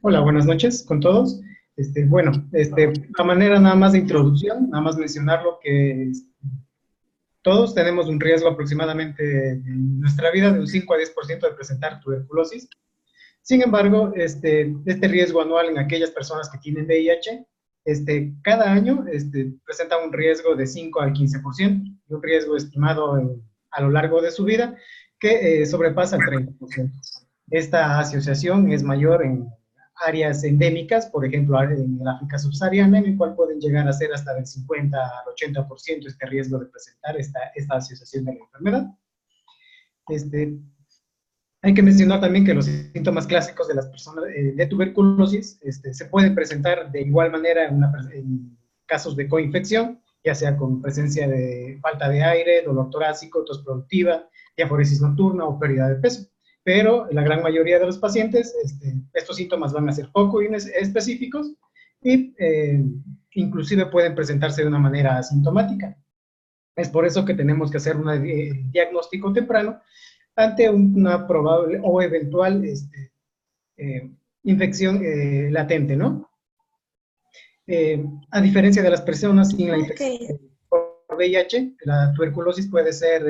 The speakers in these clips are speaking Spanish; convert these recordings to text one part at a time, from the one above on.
Hola, buenas noches con todos. A manera nada más de introducción, nada más mencionar lo que todos tenemos un riesgo aproximadamente en nuestra vida de un 5 a 10% de presentar tuberculosis. Sin embargo, este riesgo anual en aquellas personas que tienen VIH, cada año presenta un riesgo de 5 al 15%, y un riesgo estimado a lo largo de su vida que sobrepasa el 30%. Esta asociación es mayor en áreas endémicas, por ejemplo, en el África subsahariana, en el cual pueden llegar a ser hasta del 50 al 80% este riesgo de presentar esta asociación de la enfermedad. Este, Hay que mencionar también que los síntomas clásicos de las personas de tuberculosis se pueden presentar de igual manera en casos de coinfección, ya sea con presencia de falta de aire, dolor torácico, tos productiva, diaforesis nocturna o pérdida de peso. Pero la gran mayoría de los pacientes, estos síntomas van a ser poco específicos y inclusive pueden presentarse de una manera asintomática. Es por eso que tenemos que hacer un diagnóstico temprano ante una probable o eventual eh, infección latente, ¿no? A diferencia de las personas sin la Ok, infección por VIH, la tuberculosis puede ser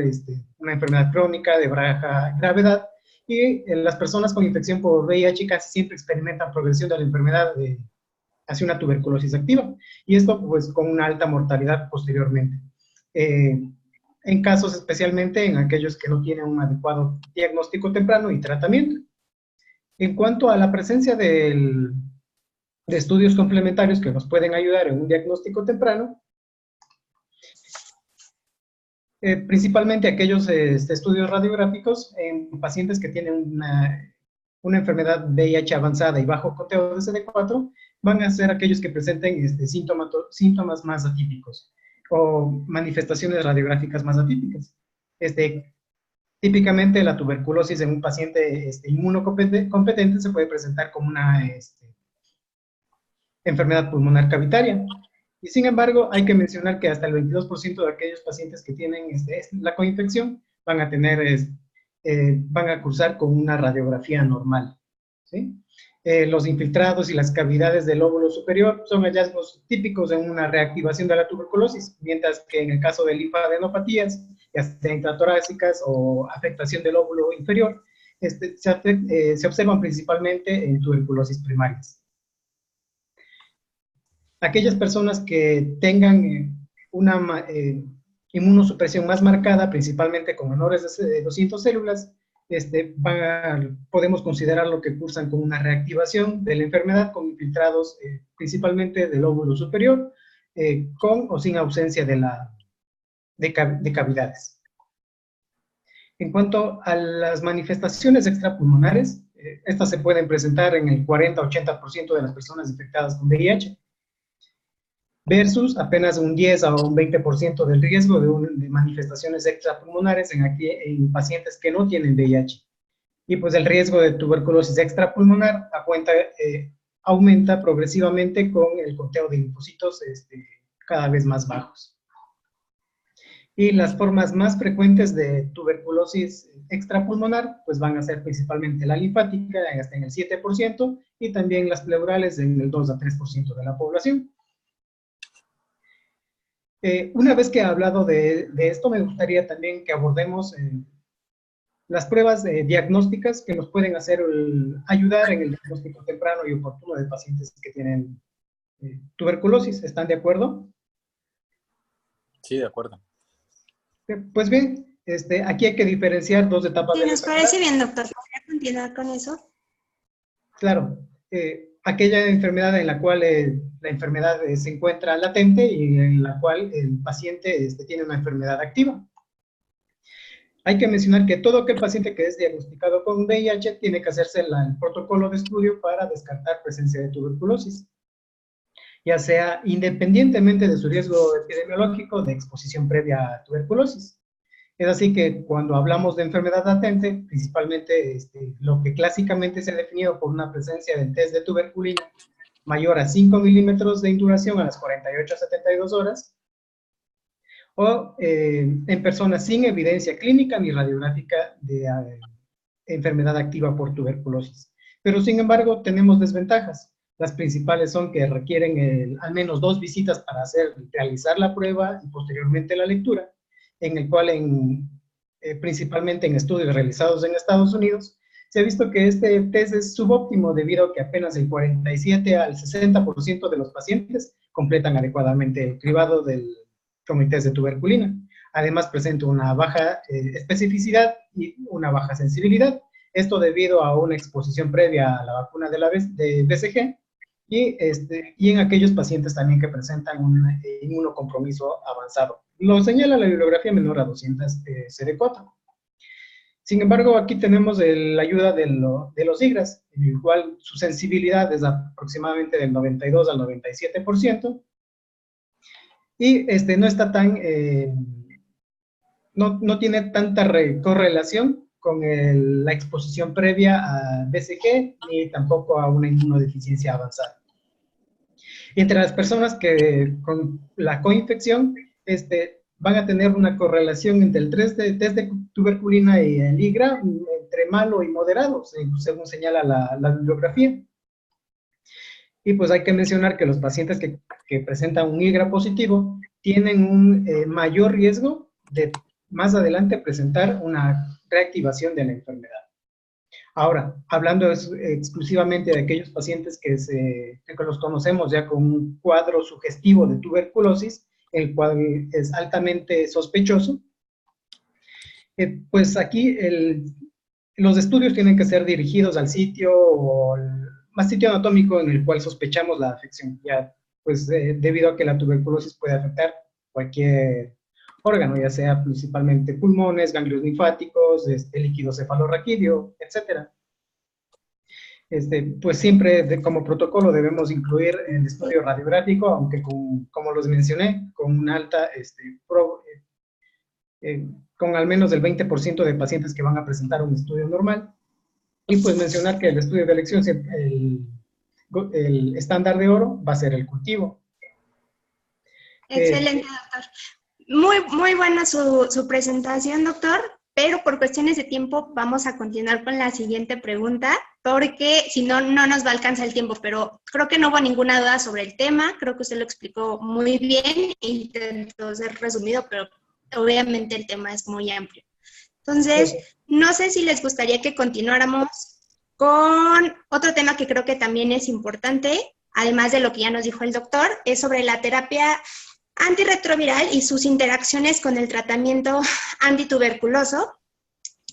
una enfermedad crónica de baja gravedad y las personas con infección por VIH casi siempre experimentan progresión de la enfermedad hacia una tuberculosis activa, y esto pues con una alta mortalidad posteriormente. Eh, en casos especialmente en aquellos que no tienen un adecuado diagnóstico temprano y tratamiento. En cuanto a la presencia de estudios complementarios que nos pueden ayudar en un diagnóstico temprano, principalmente aquellos estudios radiográficos en pacientes que tienen una enfermedad VIH avanzada y bajo conteo de CD4, van a ser aquellos que presenten síntomas más atípicos o manifestaciones radiográficas más atípicas. Típicamente la tuberculosis en un paciente inmunocompetente se puede presentar como una enfermedad pulmonar cavitaria. Y sin embargo, hay que mencionar que hasta el 22% de aquellos pacientes que tienen la coinfección van a van a cursar con una radiografía normal, ¿sí? Los infiltrados y las cavidades del lóbulo superior son hallazgos típicos en una reactivación de la tuberculosis, mientras que en el caso de linfadenopatías, ya sea intratorácicas o afectación del lóbulo inferior, se observan principalmente en tuberculosis primarias. Aquellas personas que tengan una inmunosupresión más marcada, principalmente con menores de 200 células, podemos considerar lo que cursan con una reactivación de la enfermedad con infiltrados principalmente del lóbulo superior, con o sin ausencia de cavidades. En cuanto a las manifestaciones extrapulmonares, estas se pueden presentar en el 40-80% de las personas infectadas con VIH, versus apenas un 10 a un 20% del riesgo de manifestaciones extrapulmonares en pacientes que no tienen VIH. Y pues el riesgo de tuberculosis extrapulmonar aumenta progresivamente con el conteo de linfocitos cada vez más bajos. Y las formas más frecuentes de tuberculosis extrapulmonar pues van a ser principalmente la linfática, hasta en el 7%, y también las pleurales en el 2 a 3% de la población. Una vez que he hablado de esto, me gustaría también que abordemos las pruebas diagnósticas que nos pueden ayudar en el diagnóstico temprano y oportuno de pacientes que tienen tuberculosis. ¿Están de acuerdo? Sí, de acuerdo. Pues bien, aquí hay que diferenciar dos etapas sí, de la nos enfermedad. parece bien, doctor. ¿Podría continuar con eso? Claro, aquella enfermedad en la cual la enfermedad se encuentra latente y en la cual el paciente tiene una enfermedad activa. Hay que mencionar que todo aquel paciente que es diagnosticado con VIH tiene que hacerse el protocolo de estudio para descartar presencia de tuberculosis, ya sea independientemente de su riesgo epidemiológico de exposición previa a tuberculosis. Es así que cuando hablamos de enfermedad latente, principalmente lo que clásicamente se ha definido por una presencia del test de tuberculina mayor a 5 milímetros de induración a las 48 a 72 horas, o en personas sin evidencia clínica ni radiográfica de enfermedad activa por tuberculosis. Pero sin embargo tenemos desventajas. Las principales son que requieren al menos 2 visitas para realizar la prueba y posteriormente la lectura, en el cual principalmente en estudios realizados en Estados Unidos, se ha visto que este test es subóptimo debido a que apenas el 47 al 60% de los pacientes completan adecuadamente el cribado con el test de tuberculina. Además presenta una baja especificidad y una baja sensibilidad. Esto debido a una exposición previa a la vacuna de BCG y en aquellos pacientes también que presentan un inmunocompromiso avanzado. Lo señala la bibliografía menor a 200 CD4. Sin embargo, aquí tenemos la ayuda de los IGRAS, en el cual su sensibilidad es aproximadamente del 92 al 97%, y no está tan, no tiene tanta correlación con la exposición previa a BCG, ni tampoco a una inmunodeficiencia avanzada. Entre las personas que con la coinfección, van a tener una correlación entre el test de tuberculina y el IGRA, entre malo y moderado, según señala la bibliografía. Y pues hay que mencionar que los pacientes que presentan un IGRA positivo tienen un mayor riesgo de más adelante presentar una reactivación de la enfermedad. Ahora, hablando exclusivamente de aquellos pacientes que los conocemos ya con un cuadro sugestivo de tuberculosis, el cual es altamente sospechoso, pues aquí los estudios tienen que ser dirigidos al sitio anatómico en el cual sospechamos la afección, ya pues debido a que la tuberculosis puede afectar cualquier órgano, ya sea principalmente pulmones, ganglios linfáticos, líquido cefalorraquídeo, etc. Pues siempre como protocolo debemos incluir el estudio radiográfico, aunque como los mencioné, con una alta, con al menos el 20% de pacientes que van a presentar un estudio normal. Y pues mencionar que el estudio de elección, el estándar de oro va a ser el cultivo. Excelente, doctor. Muy buena su presentación, doctor, pero por cuestiones de tiempo vamos a continuar con la siguiente pregunta, porque si no, no nos va a alcanzar el tiempo, pero creo que no hubo ninguna duda sobre el tema, creo que usted lo explicó muy bien, intentó ser resumido, pero obviamente el tema es muy amplio. Entonces, no sé si les gustaría que continuáramos con otro tema que creo que también es importante, además de lo que ya nos dijo el doctor, es sobre la terapia antirretroviral y sus interacciones con el tratamiento antituberculoso.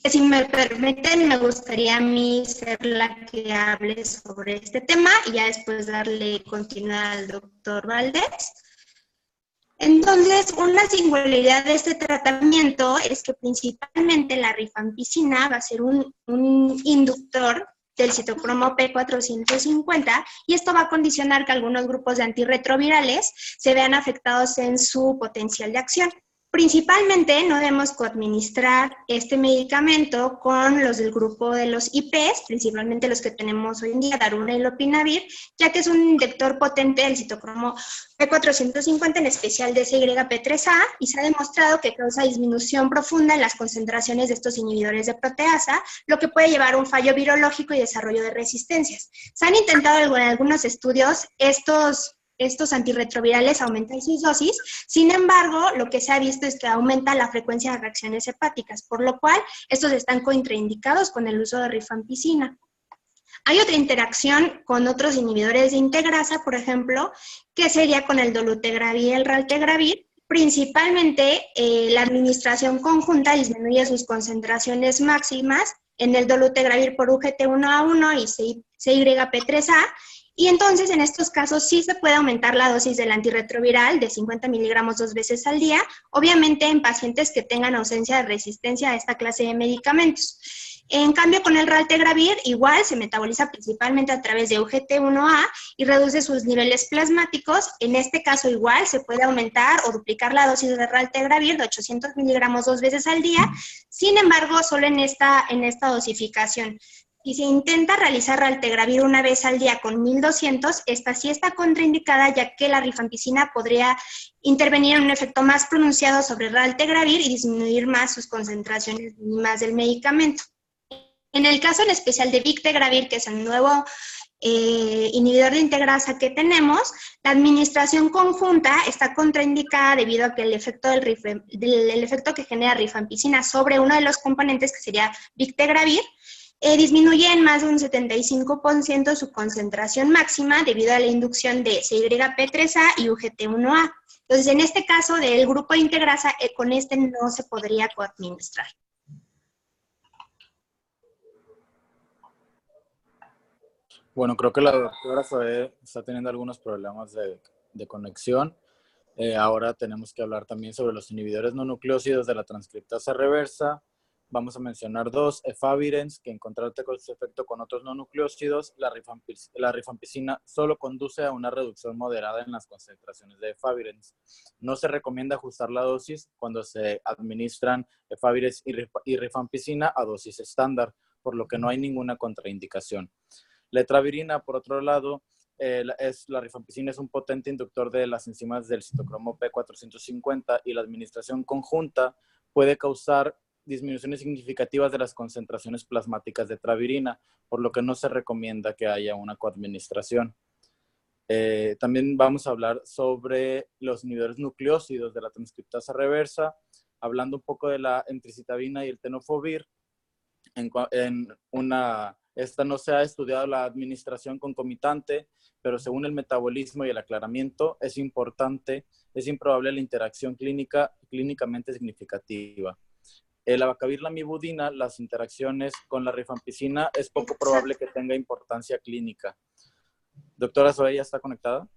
Si me permiten, me gustaría a mí ser la que hable sobre este tema y ya después darle continuidad al doctor Valdés. Entonces, una singularidad de este tratamiento es que principalmente la rifampicina va a ser un inductor del citocromo P450 y esto va a condicionar que algunos grupos de antirretrovirales se vean afectados en su potencial de acción. Principalmente no debemos coadministrar este medicamento con los del grupo de los IPs, principalmente los que tenemos hoy en día, Daruna y Lopinavir, ya que es un inductor potente del citocromo P450, en especial de CYP3A, y se ha demostrado que causa disminución profunda en las concentraciones de estos inhibidores de proteasa, lo que puede llevar a un fallo virológico y desarrollo de resistencias. Se han intentado en algunos estudios estos antirretrovirales aumentan sus dosis, sin embargo, lo que se ha visto es que aumenta la frecuencia de reacciones hepáticas, por lo cual estos están contraindicados con el uso de rifampicina. Hay otra interacción con otros inhibidores de integrasa, por ejemplo, que sería con el dolutegravir y el raltegravir. Principalmente, la administración conjunta disminuye sus concentraciones máximas en el dolutegravir por UGT1A1 y CYP3A, y entonces, en estos casos, sí se puede aumentar la dosis del antirretroviral de 50 miligramos 2 veces al día, obviamente en pacientes que tengan ausencia de resistencia a esta clase de medicamentos. En cambio, con el raltegravir, igual se metaboliza principalmente a través de UGT1A y reduce sus niveles plasmáticos. En este caso, igual se puede aumentar o duplicar la dosis de raltegravir de 800 miligramos 2 veces al día, sin embargo, solo en esta dosificación. Si se intenta realizar raltegravir una vez al día con 1200, esta sí está contraindicada, ya que la rifampicina podría intervenir en un efecto más pronunciado sobre raltegravir y disminuir más sus concentraciones mínimas del medicamento. En el caso en especial de Victegravir, que es el nuevo inhibidor de integrasa que tenemos, la administración conjunta está contraindicada debido a que el efecto, el efecto que genera rifampicina sobre uno de los componentes, que sería Victegravir, disminuye en más de un 75% su concentración máxima debido a la inducción de CYP3A y UGT1A. Entonces, en este caso del grupo de integrasa, con este no se podría coadministrar. Bueno, creo que la doctora Zoe está teniendo algunos problemas de conexión. Ahora tenemos que hablar también sobre los inhibidores no nucleósidos de la transcriptasa reversa. Vamos a mencionar dos: efavirenz, que en contraste con su efecto con otros no nucleósidos, la rifampicina solo conduce a una reducción moderada en las concentraciones de efavirenz. No se recomienda ajustar la dosis cuando se administran efavirenz y rifampicina a dosis estándar, por lo que no hay ninguna contraindicación. La etravirina, por otro lado, la rifampicina es un potente inductor de las enzimas del citocromo P450 y la administración conjunta puede causar disminuciones significativas de las concentraciones plasmáticas de etravirina, por lo que no se recomienda que haya una coadministración. También vamos a hablar sobre los inhibidores nucleósidos de la transcriptasa reversa, hablando un poco de la emtricitabina y el tenofovir. Esta no se ha estudiado la administración concomitante, pero según el metabolismo y el aclaramiento es improbable la interacción clínicamente significativa. El abacavir lamivudina, las interacciones con la rifampicina, es poco probable que tenga importancia clínica. Doctora Zoe, ¿ya está conectada?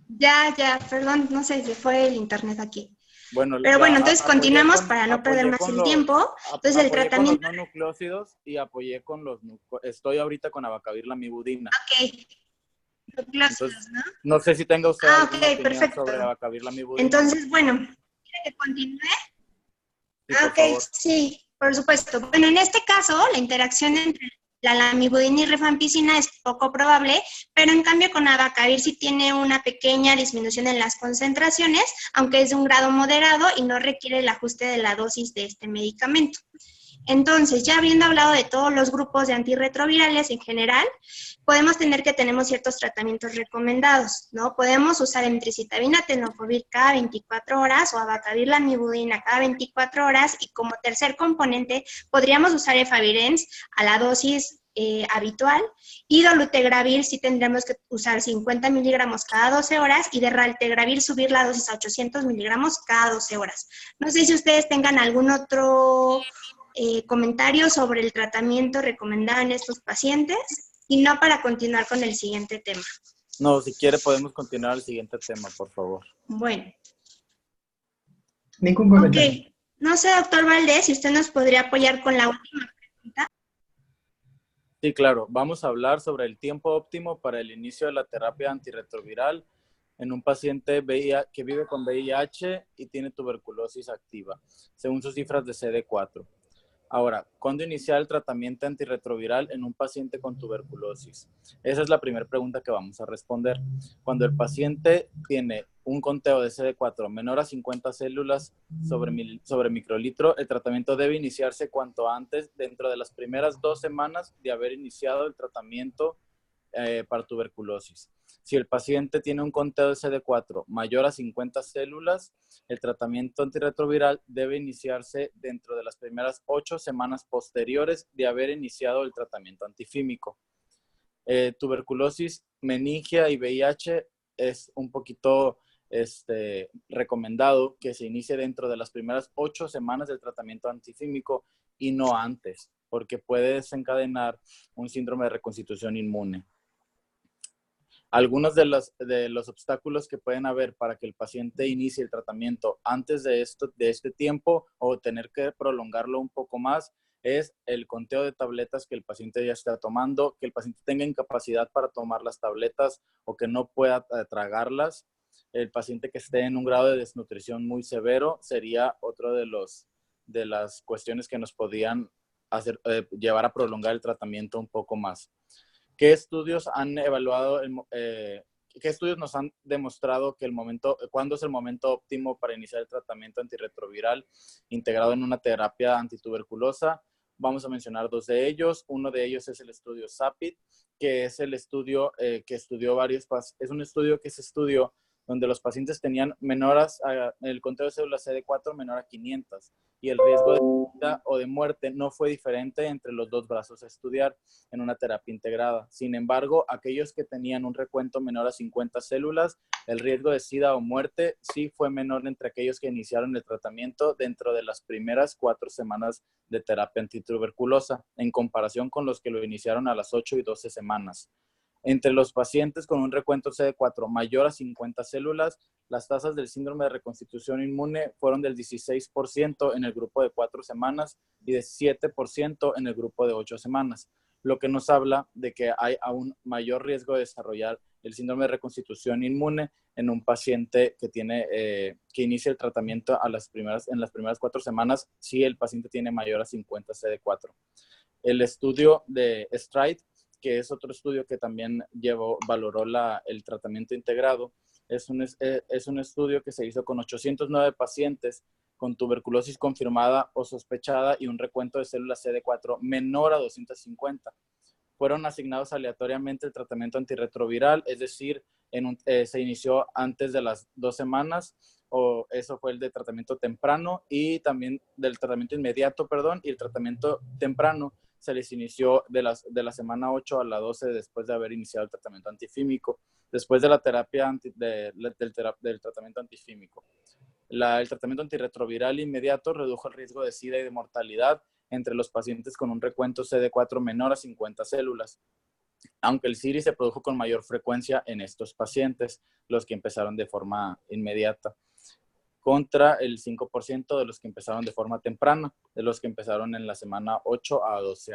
Ya, perdón, no sé, se fue el internet aquí. Bueno, pero bueno, entonces continuamos para no perder más el tiempo. Entonces el tratamiento... con los no nucleósidos y apoyé con los... Estoy ahorita con abacavir lamivudina. Ok. Nucleósidos, ¿no? No sé si tenga usted alguna opinión perfecto. sobre abacavir lamivudina. Entonces, bueno, ¿quiere que continúe? Sí, por favor. Sí, por supuesto. Bueno, en este caso, la interacción entre la lamivudina y rifampicina es poco probable, pero en cambio con abacavir sí tiene una pequeña disminución en las concentraciones, aunque es de un grado moderado y no requiere el ajuste de la dosis de este medicamento. Entonces, ya habiendo hablado de todos los grupos de antirretrovirales en general, podemos tener que tenemos ciertos tratamientos recomendados, ¿no? Podemos usar emtricitabina, tenofovir cada 24 horas o abacavir lamivudina cada 24 horas y como tercer componente podríamos usar efavirenz a la dosis habitual y dolutegravir sí tendremos que usar 50 miligramos cada 12 horas y de raltegravir subir la dosis a 800 miligramos cada 12 horas. No sé si ustedes tengan algún otro comentario sobre el tratamiento recomendado en estos pacientes y no para continuar con el siguiente tema. No, si quiere podemos continuar al siguiente tema, por favor. Bueno. Ningún comentario. Ok. No sé, doctor Valdés, si usted nos podría apoyar con la última pregunta. Sí, claro. Vamos a hablar sobre el tiempo óptimo para el inicio de la terapia antirretroviral en un paciente que vive con VIH y tiene tuberculosis activa, según sus cifras de CD4. Ahora, ¿cuándo iniciar el tratamiento antirretroviral en un paciente con tuberculosis? Esa es la primera pregunta que vamos a responder. Cuando el paciente tiene un conteo de CD4 menor a 50 células sobre microlitro, el tratamiento debe iniciarse cuanto antes, dentro de las primeras 2 semanas de haber iniciado el tratamiento para tuberculosis. Si el paciente tiene un conteo de CD4 mayor a 50 células, el tratamiento antirretroviral debe iniciarse dentro de las primeras 8 semanas posteriores de haber iniciado el tratamiento antifímico. Tuberculosis, meningia y VIH es un poquito recomendado que se inicie dentro de las primeras 8 semanas del tratamiento antifímico y no antes, porque puede desencadenar un síndrome de reconstitución inmune. Algunos de los obstáculos que pueden haber para que el paciente inicie el tratamiento antes de este tiempo o tener que prolongarlo un poco más es el conteo de tabletas que el paciente ya está tomando, que el paciente tenga incapacidad para tomar las tabletas o que no pueda tragarlas. El paciente que esté en un grado de desnutrición muy severo sería otro de las cuestiones que nos podían llevar a prolongar el tratamiento un poco más. ¿Qué estudios han evaluado ¿qué estudios nos han demostrado que cuándo es el momento óptimo para iniciar el tratamiento antirretroviral integrado en una terapia antituberculosa? Vamos a mencionar 2 de ellos. Uno de ellos es el estudio SAPID, que es el estudio que estudió es un estudio que se estudió donde los pacientes tenían el conteo de células CD4 menor a 500 y el riesgo de vida o de muerte no fue diferente entre los 2 brazos a estudiar en una terapia integrada. Sin embargo, aquellos que tenían un recuento menor a 50 células, el riesgo de SIDA o muerte sí fue menor entre aquellos que iniciaron el tratamiento dentro de las primeras 4 semanas de terapia antituberculosa, en comparación con los que lo iniciaron a las 8 y 12 semanas. Entre los pacientes con un recuento CD4 mayor a 50 células, las tasas del síndrome de reconstitución inmune fueron del 16% en el grupo de 4 semanas y de 7% en el grupo de 8 semanas, lo que nos habla de que hay aún mayor riesgo de desarrollar el síndrome de reconstitución inmune en un paciente que inicia el tratamiento en las primeras 4 semanas si el paciente tiene mayor a 50 CD4. El estudio de STRIDE, que es otro estudio que también valoró el tratamiento integrado, es un estudio que se hizo con 809 pacientes con tuberculosis confirmada o sospechada y un recuento de células CD4 menor a 250. Fueron asignados aleatoriamente el tratamiento antirretroviral, es decir, se inició antes de las 2 semanas, o eso fue el de tratamiento temprano, y también del tratamiento inmediato, y el tratamiento temprano se les inició de la semana 8 a la 12 después de haber iniciado el tratamiento antifímico, después de la terapia del tratamiento antifímico. El tratamiento antirretroviral inmediato redujo el riesgo de SIDA y de mortalidad entre los pacientes con un recuento CD4 menor a 50 células, aunque el SIRI se produjo con mayor frecuencia en estos pacientes, los que empezaron de forma inmediata, contra el 5% de los que empezaron de forma temprana, de los que empezaron en la semana 8 a 12.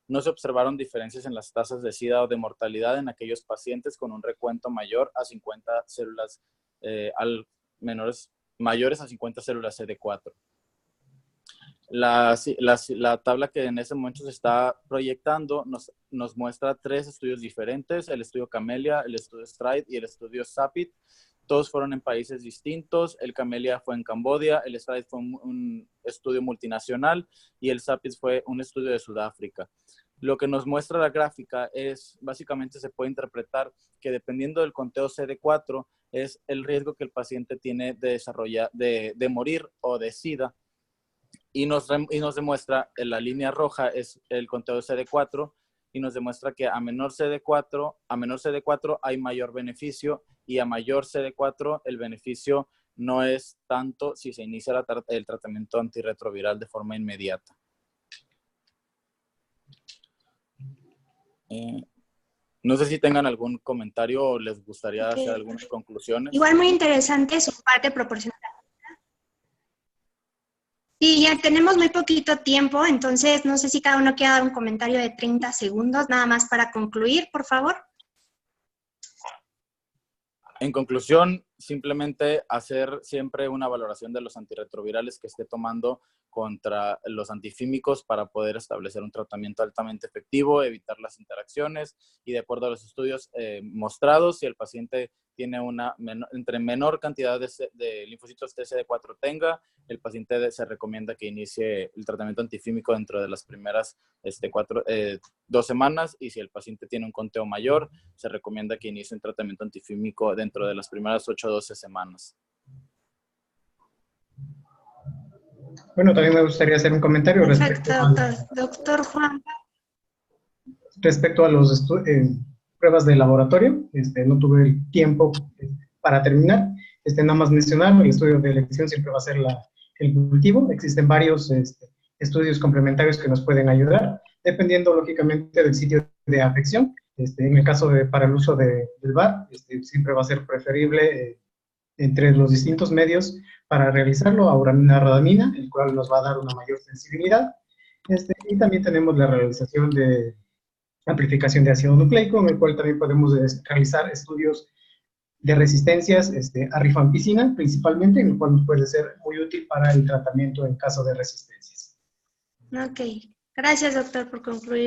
No se observaron diferencias en las tasas de SIDA o de mortalidad en aquellos pacientes con un recuento mayor a 50 células, mayores a 50 células CD4. La tabla que en ese momento se está proyectando nos muestra 3 estudios diferentes: el estudio Camellia, el estudio STRIDE y el estudio SAPID. Todos fueron en países distintos. El Camellia fue en Camboya, el STRIDE fue un estudio multinacional y el SAPID fue un estudio de Sudáfrica. Lo que nos muestra la gráfica es, básicamente se puede interpretar que dependiendo del conteo CD4 es el riesgo que el paciente tiene de morir o de SIDA. Y nos demuestra, en la línea roja es el conteo de CD4 y nos demuestra que a menor CD4 hay mayor beneficio, y a mayor CD4 el beneficio no es tanto si se inicia el tratamiento antirretroviral de forma inmediata. No sé si tengan algún comentario o les gustaría hacer algunas conclusiones. Igual muy interesante su parte proporcional. Sí, ya tenemos muy poquito tiempo, entonces no sé si cada uno quiere dar un comentario de 30 segundos, nada más para concluir, por favor. En conclusión, simplemente hacer siempre una valoración de los antirretrovirales que esté tomando contra los antifímicos para poder establecer un tratamiento altamente efectivo, evitar las interacciones, y de acuerdo a los estudios mostrados, si el paciente tiene entre menor cantidad de linfocitos TCD4 tenga, el paciente se recomienda que inicie el tratamiento antifímico dentro de las primeras 2 semanas, y si el paciente tiene un conteo mayor, se recomienda que inicie un tratamiento antifímico dentro de las primeras 8 o 12 semanas. Bueno, también me gustaría hacer un comentario Doctor Juan. Respecto a las pruebas de laboratorio. No tuve el tiempo para terminar. Nada más mencionar, el estudio de elección siempre va a ser el cultivo. Existen varios estudios complementarios que nos pueden ayudar, dependiendo lógicamente del sitio de afección. En el caso para el uso del VAR, siempre va a ser preferible entre los distintos medios para realizarlo, auramina, radamina, el cual nos va a dar una mayor sensibilidad. Y también tenemos la realización de amplificación de ácido nucleico, en el cual también podemos realizar estudios de resistencias a rifampicina, principalmente, en el cual nos puede ser muy útil para el tratamiento en caso de resistencias. Ok, gracias doctor por concluir.